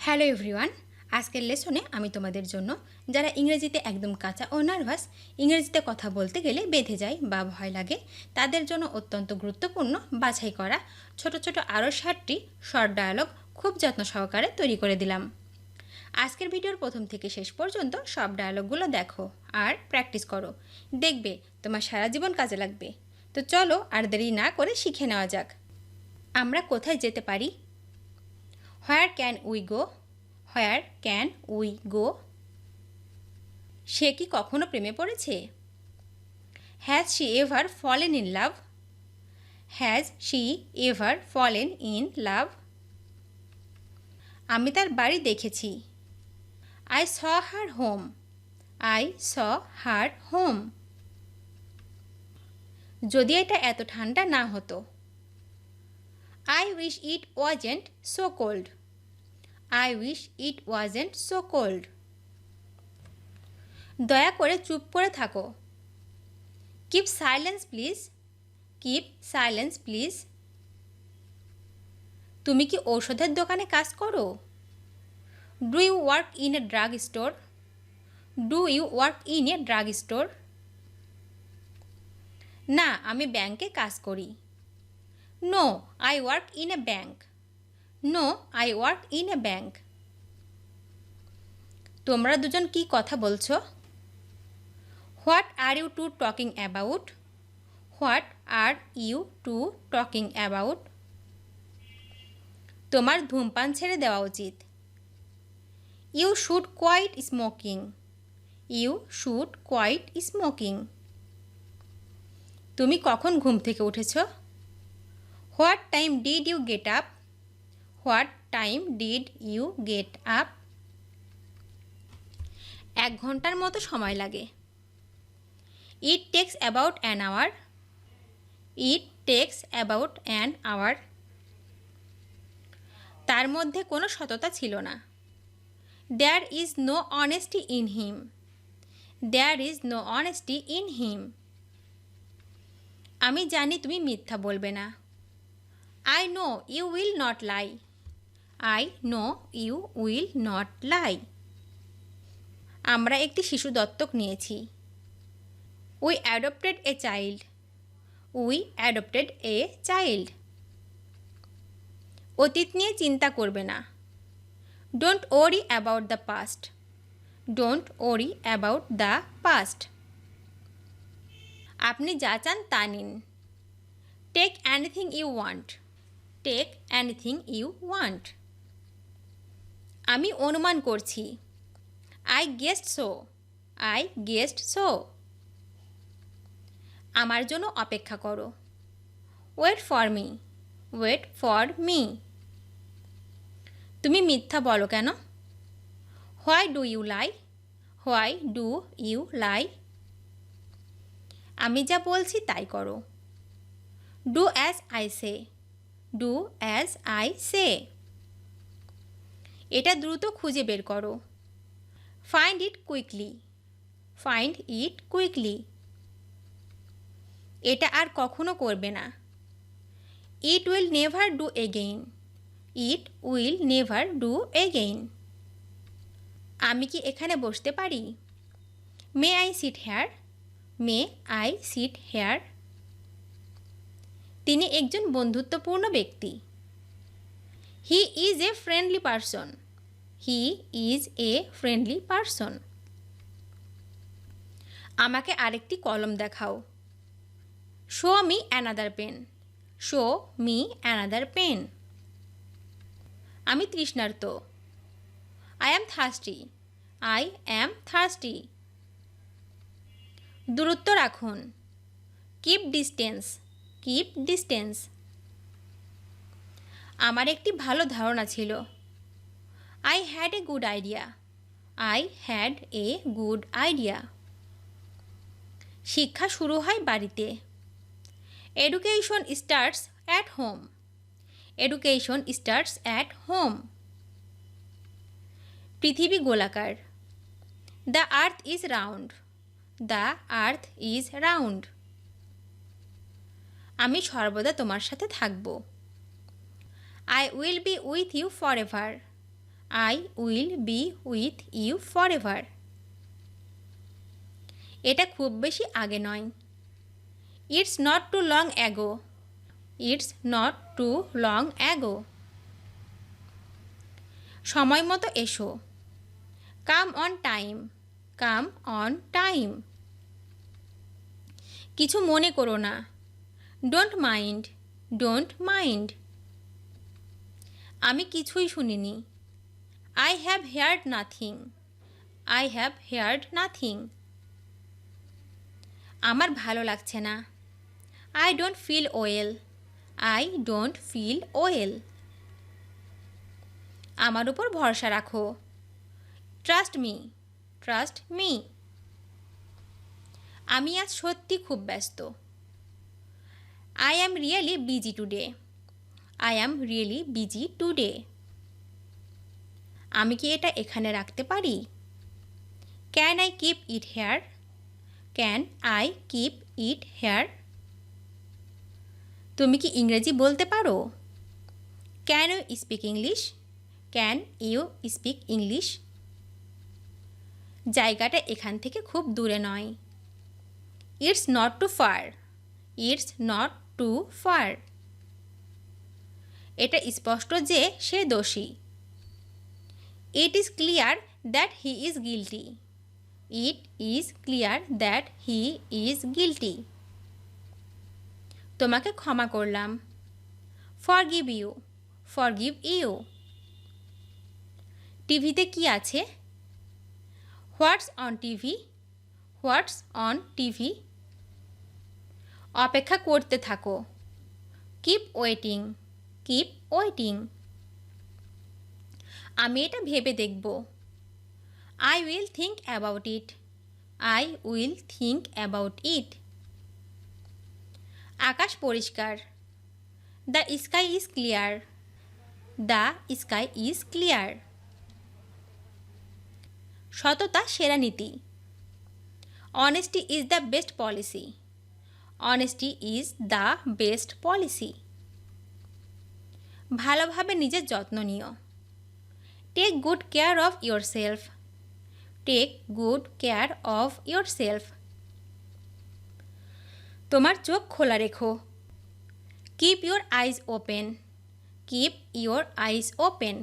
Hello everyone, আজকের লেসনে আমি তোমাদের জন্য যারা ইংরেজিতে একদম কাঁচা ও নার্ভাস, ইংরেজিতে কথা বলতে গেলে বেঁধে যায় বা ভয় লাগে, তাদের জন্য অত্যন্ত গুরুত্বপূর্ণ বাছাই করা ছোট ছোট আরও 60টি শর্ট ডায়ালগ খুব যত্ন সহকারে তৈরি করে দিলাম। আজকের ভিডিওর প্রথম থেকে শেষ পর্যন্ত সব ডায়ালগগুলো দেখো আর প্র্যাকটিস করো, দেখবে তোমার সারা জীবন কাজে লাগবে। তো চলো আর দেরি না করে শিখে নেওয়া যাক। আমরা কোথায় যেতে পারি? Where can we go? Where can we go? সে কি কখনো প্রেমে পড়েছে? Has she ever fallen in love? Has she ever fallen in love? আমি তার বাড়ি দেখেছি। I saw her home. I saw her home. যদি এটা এত ঠান্ডা না হতো। I wish it wasn't so cold. I wish it wasn't so cold. দয়া করে চুপ করে থাকো। Keep silence please. Keep silence please. তুমি কি ঔষধের দোকানে কাজ করো? Do you work in a drug store? Do you work in a drug store? না, আমি ব্যাংকে কাজ করি। No, I work in a bank. No, I work in a bank. তোমরা দুজন কি কথা বলছো? What are you two talking about? What are you two talking about? তোমার ধূমপান ছেড়ে দেওয়া উচিত। You should quit smoking. You should quit smoking. তুমি কখন ঘুম থেকে উঠেছো? What time did you get up? What time did you get up? 1 ঘন্টার মতো সময় লাগে। It takes about an hour. It takes about an hour. তার মধ্যে কোনো সততা ছিল না। There is no honesty in him. There is no honesty in him. আমি জানি তুমি মিথ্যা বলবে না। I know you will not lie. I know you will not lie. আমরা একটি শিশু দত্তক নিয়েছি। We adopted a child. We adopted a child. অতীত নিয়ে চিন্তা করবে না। Don't worry about the past. Don't worry about the past. আপনি যা চান তা নিন। Take anything you want. Take anything you want. আমি অনুমান করছি। I guessed so. I guessed so. আমার জন্য অপেক্ষা করো। Wait for me. Wait for me. তুমি মিথ্যা বলো কেন? Why do you lie? Why do you lie? আমি যা বলছি তাই করো। Do as I say. Do as I say. এটা দ্রুত খুঁজে বের করো। Find it quickly. Find it quickly. এটা আর কখনো করবে না। It will never do again. It will never do again. আমি কি এখানে বসতে পারি? May I sit here? May I sit here? তিনি একজন বন্ধুত্বপূর্ণ ব্যক্তি। He is a friendly person. He is a friendly person. আমাকে আরেকটি কলম দেখাও। Show me another pen. Show me another pen. আমি তৃষ্ণার্ত। I am thirsty. I am thirsty. দূরত্ব রাখুন। Keep distance. Keep distance. আমার একটি ভালো ধারণা ছিল। I had a good idea. I had a good idea. শিক্ষা শুরু হয় বাড়িতে। Education starts at home. Education starts at home. পৃথিবী গোলাকার। The earth is round. The earth is round. আমি সর্বদা তোমার সাথে থাকব। I will be with you forever. I will be with you forever. এটা খুব বেশি আগে নয়। It's not too long ago. It's not too long ago. সময় মতো এসো। Come on time. Come on time. কিছু মনে করো না। Don't mind. Don't mind. আমি কিছুই শুনিনি। I have heard nothing. I have heard nothing. আমার ভালো লাগছে না। I don't feel well. I don't feel well. আমার উপর ভরসা রাখো। Trust me. Trust me. আমি আজ সত্যি খুব ব্যস্ত। I am really busy today. I am really busy today. আমি কি এটা এখানে রাখতে পারি? Can I keep it here? Can I keep it here? তুমি কি ইংরেজি বলতে পারো? Can you speak English? Can you speak English? জায়গাটা এখান থেকে খুব দূরে নয়। It's not too far. It's not too far. এটা স্পষ্ট যে সে দোষী। It is clear that he is guilty. It is clear that he is guilty. তোমাকে ক্ষমা করলাম। Forgive you. Forgive you. টিভিতে কি আছে? What's on TV? What's on TV? অপেক্ষা করতে থাকো। Keep waiting. Keep waiting. আমি এটা ভেবে দেখব। I will think about it. I will think about it. আকাশ পরিষ্কার। The sky is clear. The sky is clear. সততা সেরা নীতি। Honesty is the best policy. Honesty is the best policy. ভালোভাবে নিজের যত্ন নিও। Take good care of yourself. Take good care of yourself. তোমার চোখ খোলা রেখো। Keep your eyes open. Keep your eyes open.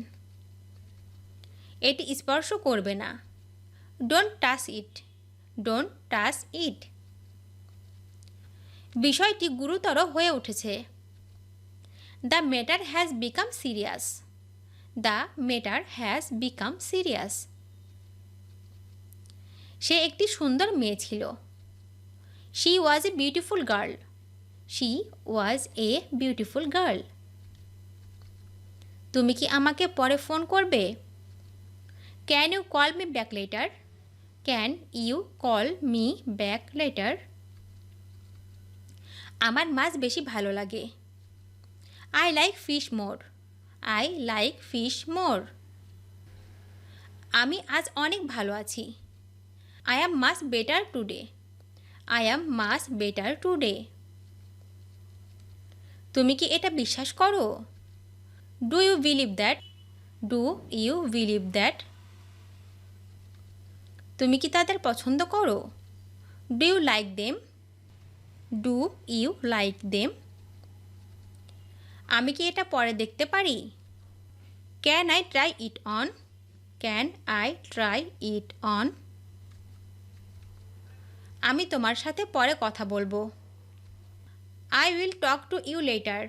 এটি স্পর্শ করবে না। Don't touch it. Don't touch it. বিষয়টি গুরুতর হয়ে উঠেছে। The matter has become serious. The matter has become serious. সে একটি সুন্দর মেয়ে ছিল। She was a beautiful girl. She was a beautiful girl. তুমি কি আমাকে পরে ফোন করবে? Can you call me back later? Can you call me back later? আমার মাছ বেশি ভালো লাগে। I like fish more. I like fish more. আমি আজ অনেক ভালো আছি। I am much better today. I am much better today. তুমি কি এটা বিশ্বাস করো? Do you believe that? Do you believe that? তুমি কি তাদের পছন্দ করো? Do you like them? Do you like them? আমি কি এটা পরে দেখতে পারি? Can I try it on? Can I try it on? আমি তোমার সাথে পরে কথা বলবো। I will talk to you later.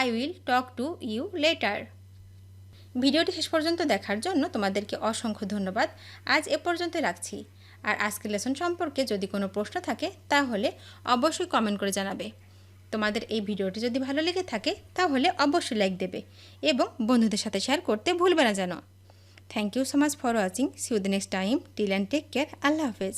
I will talk to you later. ভিডিওটি শেষ পর্যন্ত দেখার জন্য তোমাদেরকে অসংখ্য ধন্যবাদ। আজ এ পর্যন্ত রাখছি। আর আজকের লেসন সম্পর্কে যদি কোনো প্রশ্ন থাকে তাহলে অবশ্যই কমেন্ট করে জানাবে। তোমাদের এই ভিডিওটি যদি ভালো লেগে থাকে তাহলে অবশ্যই লাইক দেবে এবং বন্ধুদের সাথে শেয়ার করতে ভুলবে না যেন। Thank you so much for watching. See you the next time. Till and take care. আল্লাহ হাফেজ।